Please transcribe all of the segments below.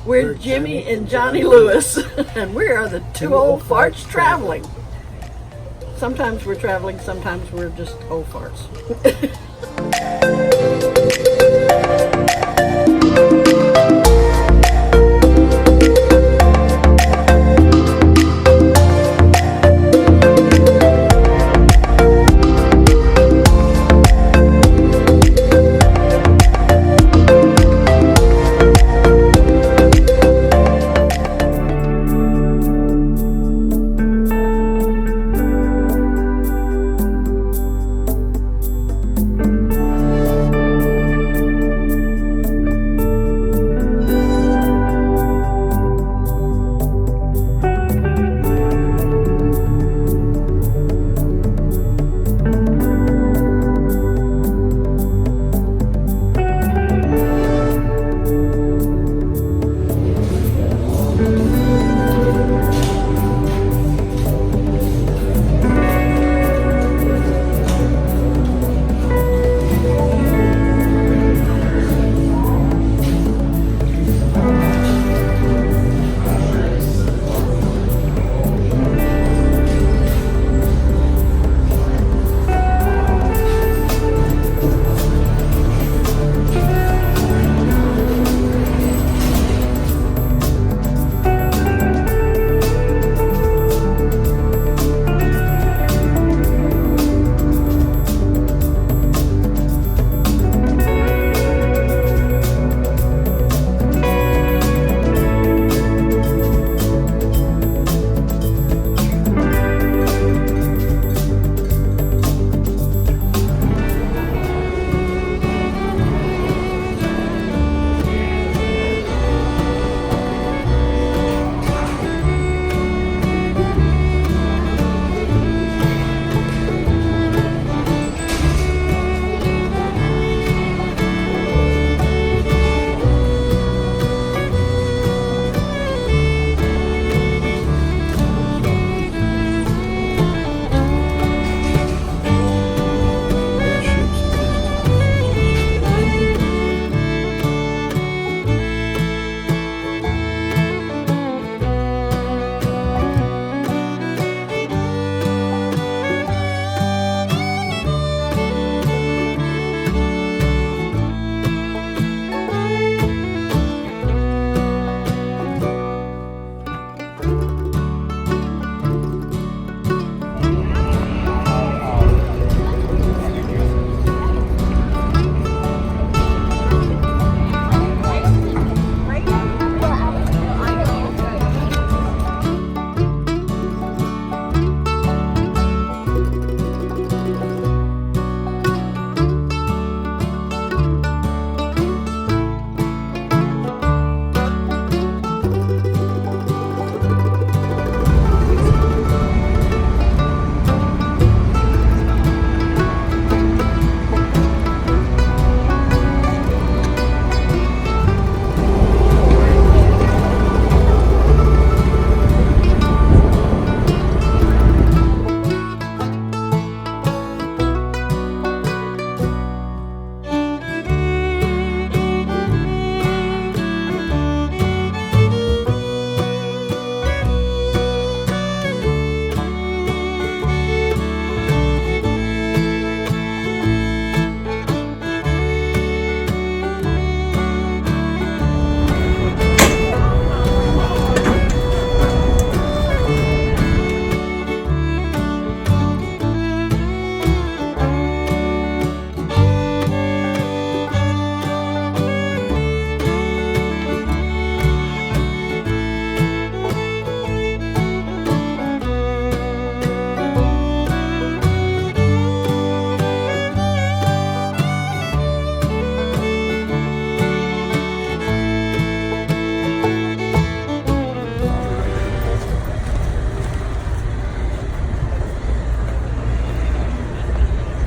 We're Jimmy and Johnny Lewis, and we are the two old farts traveling. Sometimes we're traveling, sometimes we're just old farts.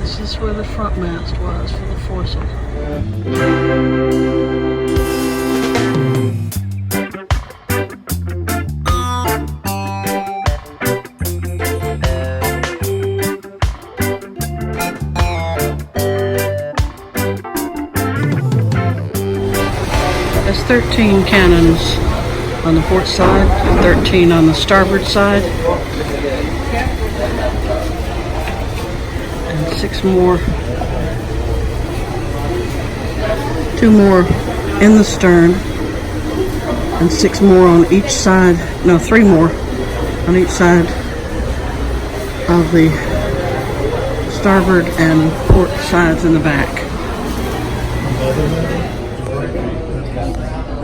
This is where the front mast was for the foresail. It's 13 cannons on the port side, 13 on the starboard side, and 6 more, 2 more in the stern, and 6 more on each side, no, 3 more on each side of the starboard and port sides in the back.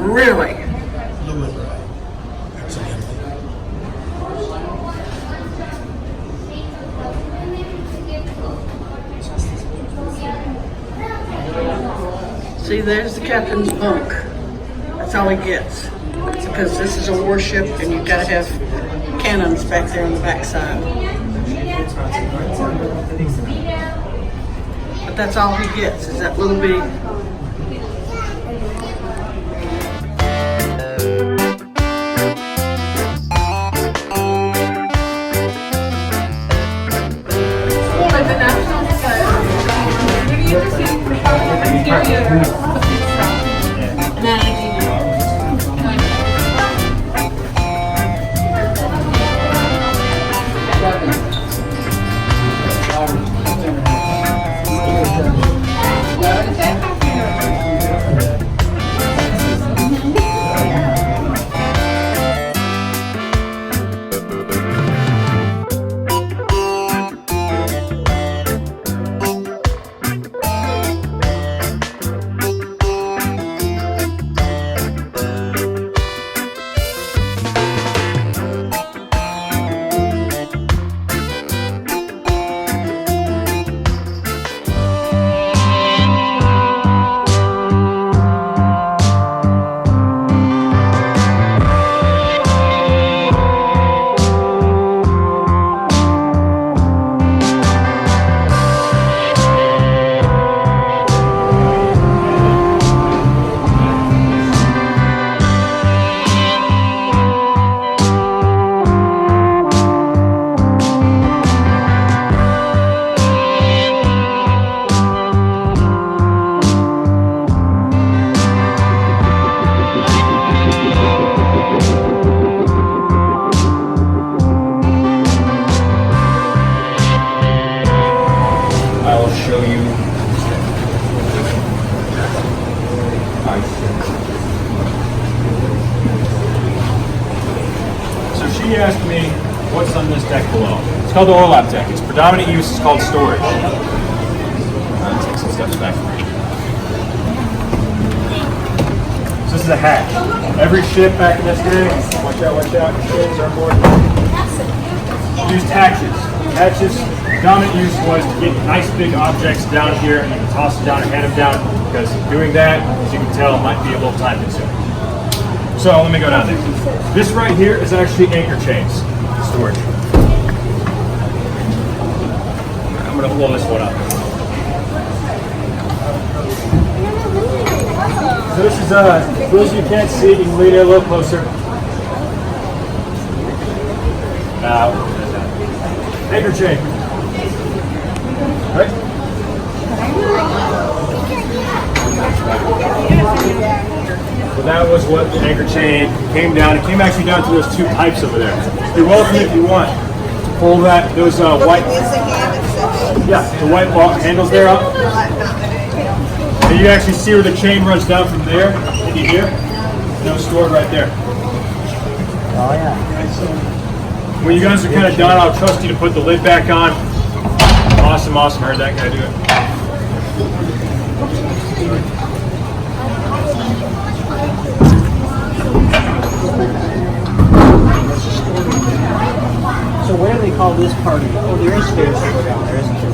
Really? See, there's the captain's bunk. That's all he gets. Because this is a warship and you've got to have cannons back there on the backside. But that's all he gets, is that little bitty. She asked me what's on this deck below. It's called the orlop deck. Its predominant use is called storage. I'll take some steps back. So this is a hatch. Every ship back in this day, watch out, ships are aboard, used hatches. Hatches, predominant use was to get nice big objects down here and you can toss them down or hand them down, because doing that, as you can tell, might be a little time consuming. So let me go down there. This right here is actually anchor chains storage. I'm going to pull this one up. So this is, for those of you who can't see, you can lean in a little closer. Anchor chain. Right? So that was what the anchor chain came down. It came actually down to those 2 pipes over there. You're welcome if you want to pull that, those white, the white handles there up. And you actually see where the chain runs down from there into here. And it was stored right there. Oh yeah. When you guys are kind of done, I'll trust you to put the lid back on. Awesome, awesome. Heard that guy do it. So where do they call this part? Oh, there is stairs to go down there, isn't there?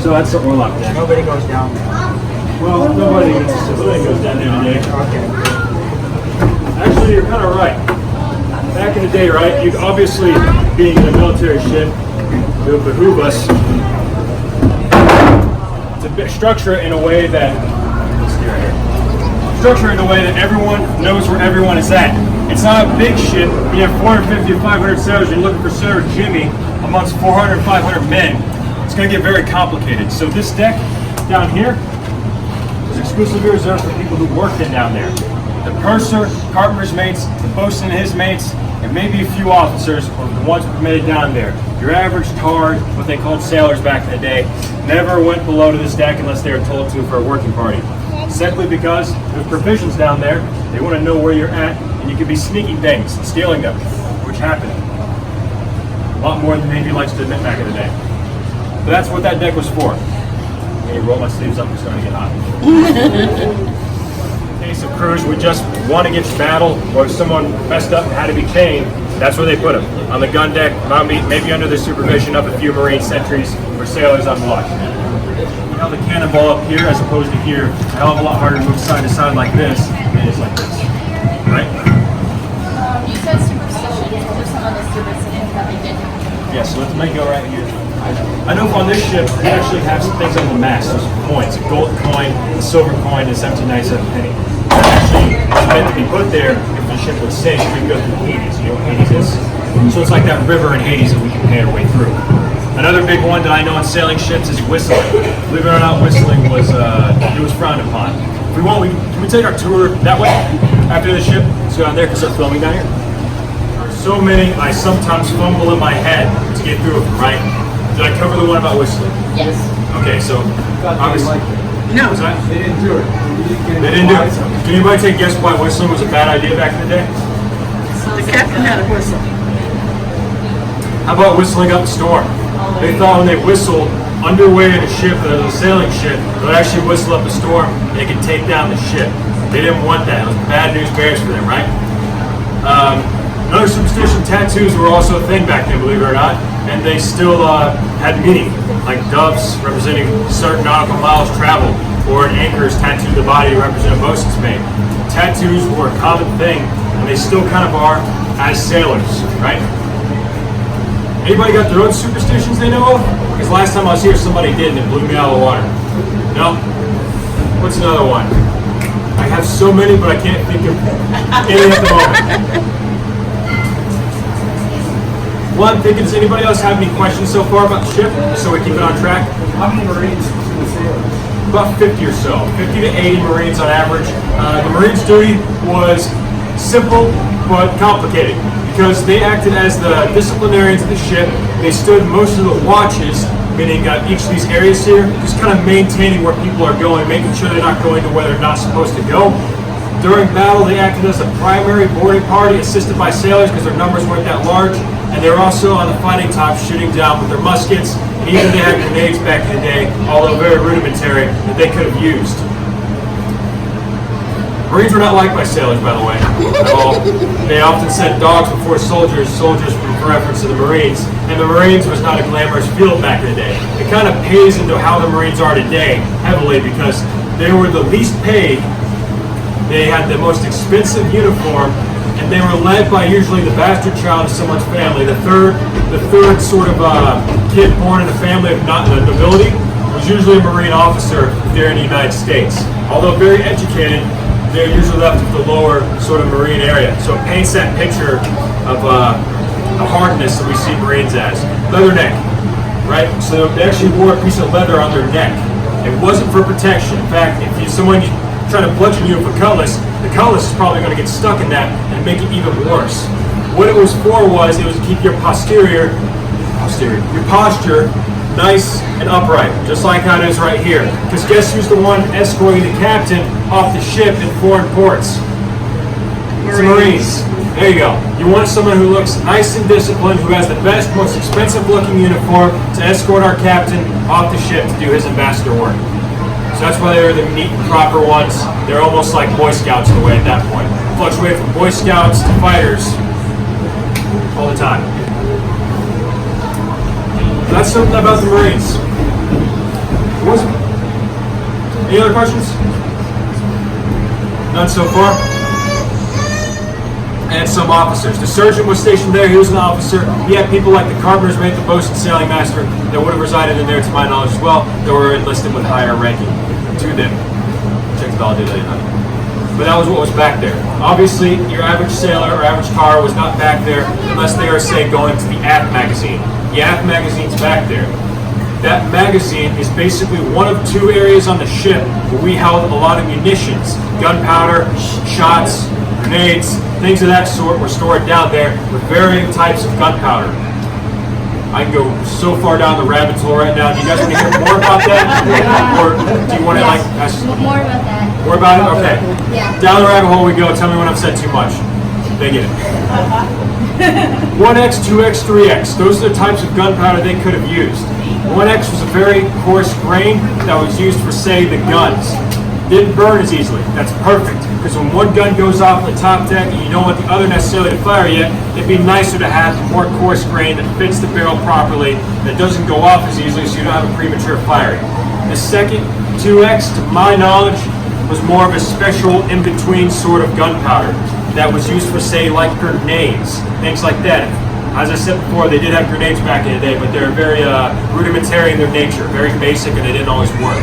So that's the orlop deck. Nobody goes down there. Well, nobody goes down there today. Okay. Actually, you're kind of right. Back in the day, right, you obviously, being a military ship, it would behoove us to structure it in a way that everyone knows where everyone is at. It's not a big ship. You have 450 to 500 sailors. You're looking for Sir Jimmy amongst 400 500 men. It's going to get very complicated. So this deck down here, was exclusively reserved for people who worked in down there. The purser, carpenter's mates, the boatswain and his mates, and maybe a few officers were the ones permitted down there. Your average tar, what they called sailors back in the day, never went below to this deck unless they were told to for a working party. Simply because there's provisions down there, they want to know where you're at, and you could be sneaking things, stealing them, which happened. A lot more than the Navy likes to admit back in the day. But that's what that deck was for. Let me roll my sleeves up, it's starting to get hot. In case of crews would just won against battle, or if someone messed up and had to be chained, that's where they put them. On the gun deck, maybe under the supervision of a few Marine sentries or sailors on watch. You know, the cannonball up here, as opposed to here, a hell of a lot harder to move side to side like this than it is like this. Right? You said superstitions. What were some of the superstitions that they did? Yeah, so let me go right here. I know on this ship, we actually have some things on the mast. There's coins, a gold coin, a silver coin, and a 1797 penny. That actually was meant to be put there if the ship would sink, we'd go through Hades. You know what Hades is? So it's like that river in Hades that we can pay our way through. Another big one that I know on sailing ships is whistling. Believe it or not, whistling was frowned upon. If we want, can we take our tour that way after the ship? Let's go down there because they're filming down here. There are so many, I sometimes fumble in my head to get through them, right? Did I cover the one about whistling? Yes. Okay, so obviously, No. was that? They didn't do it. They didn't do it. Can anybody take a guess why whistling was a bad idea back in the day? The captain had a whistle. How about whistling up a storm? They thought when they whistled underway in a ship, that was a sailing ship, they would actually whistle up a storm and they could take down the ship. They didn't want that. It was bad news bears for them, right? Another superstition, tattoos were also a thing back then, believe it or not, and they still had meaning, like doves representing certain nautical miles traveled, or an anchor is tattooed to the body to represent a boatswain's mate. Tattoos were a common thing, and they still kind of are as sailors, right? Anybody got their own superstitions they know of? Because last time I was here, somebody did, and it blew me out of the water. No? What's another one? I have so many, but I can't think of any at the moment. Well, I'm thinking, does anybody else have any questions so far about the ship, just so we keep it on track? How many Marines in the sailors? About 50 or so, 50 to 80 Marines on average. The Marines' duty was simple but complicated because they acted as the disciplinarians of the ship. They stood most of the watches, meaning each of these areas here, just kind of maintaining where people are going, making sure they're not going to where they're not supposed to go. During battle, they acted as a primary boarding party assisted by sailors because their numbers weren't that large. And they were also on the fighting top shooting down with their muskets. And even they had grenades back in the day, although very rudimentary, that they could have used. Marines were not liked by sailors, by the way, at all. They often said dogs before soldiers, soldiers for reference to the Marines. And the Marines was not a glamorous field back in the day. It kind of pays into how the Marines are today heavily because they were the least paid. They had the most expensive uniform, and they were led by usually the bastard child of someone's family. The third sort of kid born in a family of not nobility was usually a Marine officer there in the United States. Although very educated, they're usually left with the lower sort of Marine area. So it paints that picture of the hardness that we see Marines as. Leather neck, right? So they actually wore a piece of leather on their neck. It wasn't for protection. In fact, if someone trying to bludgeon you with a cutlass, the cutlass is probably going to get stuck in that and make it even worse. What it was for was it was to keep your posture nice and upright, just like how it is right here. Because guess who's the one escorting the captain off the ship in foreign ports? It's the Marines. There you go. You want someone who looks nice and disciplined, who has the best, most expensive looking uniform to escort our captain off the ship to do his ambassador work. So that's why they're the neat and proper ones. They're almost like Boy Scouts in a way at that point. Fluctuate from Boy Scouts to fighters all the time. That's something about the Marines. Any other questions? None so far? And some officers. The surgeon was stationed there. He was an officer. He had people like the carpenter's mate, the boatswain, sailing master that would have resided in there, to my knowledge as well, that were enlisted with higher ranking to them. Check the validity later. But that was what was back there. Obviously, your average sailor or average tar was not back there unless they are, say, going to the aft magazine. The aft magazine's back there. that magazine is basically one of two areas on the ship where we held a lot of munitions. Gunpowder, shots, grenades, things of that sort were stored down there with varying types of gunpowder. I can go so far down the rabbit hole right now. Do you guys want to hear more about that? Or do you want to More about that. more about it? Okay. Yeah. Down the rabbit hole we go. Tell me when I've said too much. They get it. 1X, 2X, 3X. Those are the types of gunpowder they could have used. 1X was a very coarse grain that was used for, say, the guns. Didn't burn as easily. That's perfect, because when one gun goes off the top deck and you don't want the other necessarily to fire yet, it'd be nicer to have a more coarse grain that fits the barrel properly, that doesn't go off as easily so you don't have a premature firing. The second 2X, to my knowledge, was more of a special in-between sort of gunpowder that was used for, say, like grenades, things like that. As I said before, they did have grenades back in the day, but they're very rudimentary in their nature, very basic, and they didn't always work.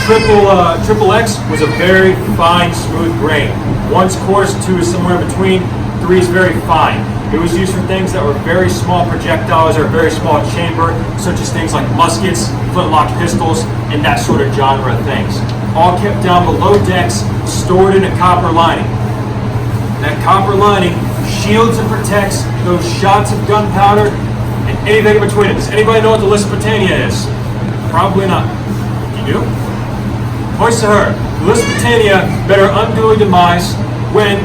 Triple X was a very fine, smooth grain. One's coarse, two is somewhere in between, three is very fine. It was used for things that were very small projectiles or very small chamber, such as things like muskets, flintlock pistols, and that sort of genre of things. All kept down below decks, stored in a copper lining. That copper lining shields and protects those shots of gunpowder and anything in between it. Does anybody know what the Lusitania is? Probably not. You do? Voice to her. The Lusitania met her unduly demise when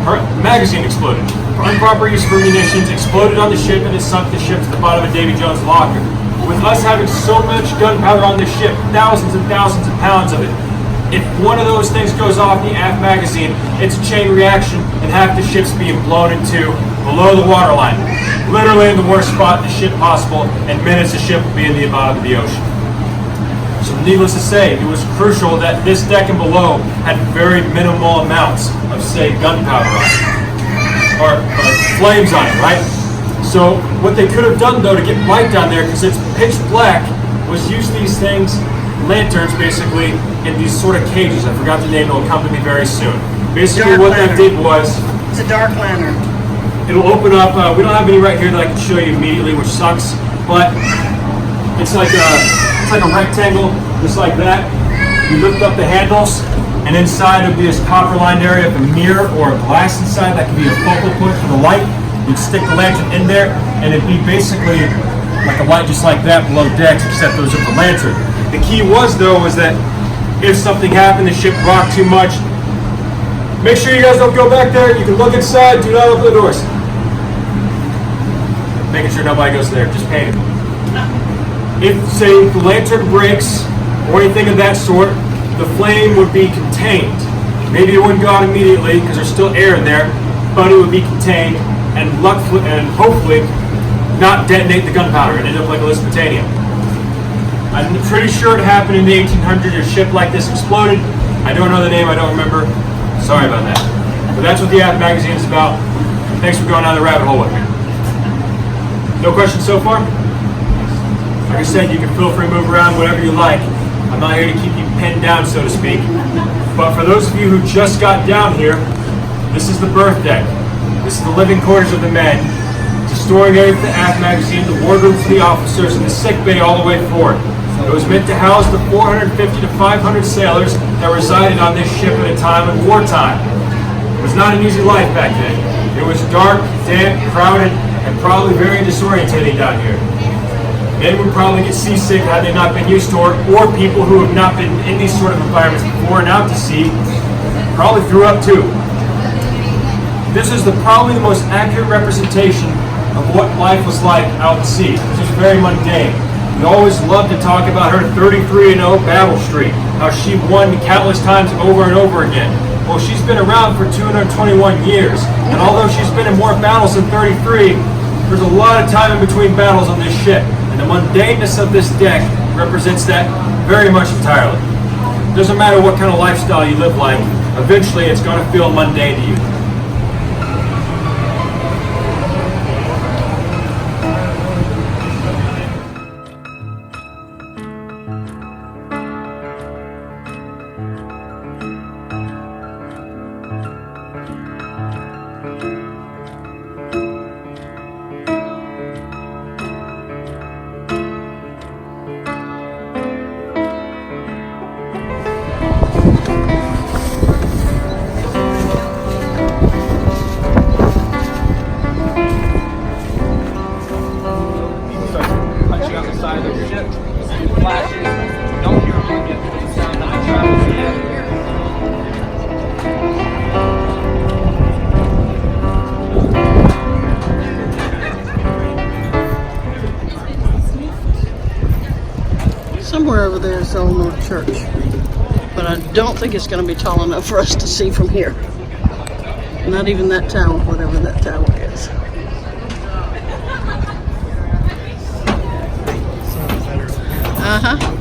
her magazine exploded. For improper use of munitions, exploded on the ship and it sunk the ship to the bottom of Davy Jones' locker. With us having so much gunpowder on the ship, thousands and thousands of pounds of it, if one of those things goes off in the aft magazine, it's a chain reaction and half the ship's being blown into below the waterline. Literally in the worst spot in the ship possible, and minutes the ship will be in the bottom of the ocean. So needless to say, it was crucial that this deck and below had very minimal amounts of, say, gunpowder on it, or flames on it, right? So what they could have done, though, to get light down there, because it's pitch black, was use these things, lanterns basically, in these sort of cages. I forgot the name, it'll come to me very soon. Basically Dark what lantern. that did was, It's a dark lantern. it'll open up, we don't have any right here that I can show you immediately, which sucks, but it's like a rectangle, just like that. You lift up the handles, and inside of this copper-lined area of a mirror or a glass inside, that can be a focal point for the light. You'd stick the lantern in there, and it'd be basically like a light just like that below decks, except it was with the lantern. The key was, though, was that if something happened, the ship rocked too much, make sure you guys don't go back there. You can look inside, do not open the doors. Making sure nobody goes there, just paint it. If, say, the lantern breaks or anything of that sort, the flame would be contained. Maybe it wouldn't go out immediately because there's still air in there, but it would be contained and hopefully not detonate the gunpowder and end up like a Lusitania. I'm pretty sure it happened in the 1800s. A ship like this exploded. I don't know the name. I don't remember. Sorry about that. But that's what the app magazine is about. Thanks for going down the rabbit hole with me. No questions so far? Like I said, you can feel free to move around whatever you like. I'm not here to keep you pinned down, so to speak. But for those of you who just got down here, this is the berth deck. This is the living quarters of the men. It's a storing area for the aft magazine, the wardroom for the officers, and the sick bay all the way forward. It was meant to house the 450 to 500 sailors that resided on this ship at a time in wartime. It was not an easy life back then. It was dark, damp, crowded, and probably very disorientating down here. Men would probably get seasick had they not been used to it, or people who have not been in these sort of environments before and out to sea probably threw up too. This is probably the most accurate representation of what life was like out at sea. This was very mundane. We always loved to talk about her 33-0 battle streak, how she won countless times over and over again. Well, she's been around for 221 years, and although she's been in more battles than 33, there's a lot of time in between battles on this ship, and the mundaneness of this deck represents that very much entirely. It doesn't matter what kind of lifestyle you live like, eventually it's going to feel mundane to you. ship, flashes, don't hear a frigate because the sound doesn't travel to the ear. Somewhere over there is Old North Church, but I don't think it's going to be tall enough for us to see from here. Not even that tower, whatever that tower is. Uh-huh.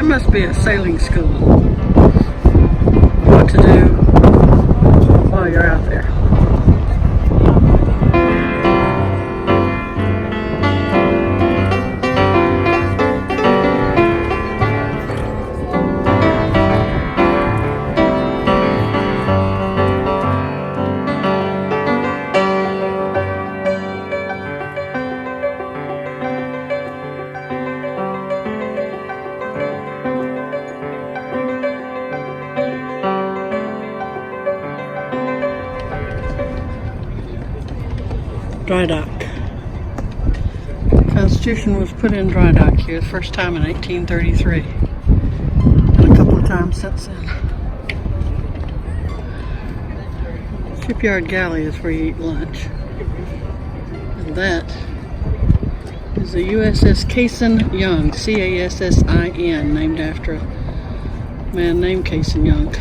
Must be a sailing school. What to do while you're out there. Dry dock. Constitution was put in dry dock here the first time in 1833, and a couple of times since then. Shipyard galley is where you eat lunch, and that is the USS Cassin Young, C-A-S-S-I-N, named after a man named Cassin Young.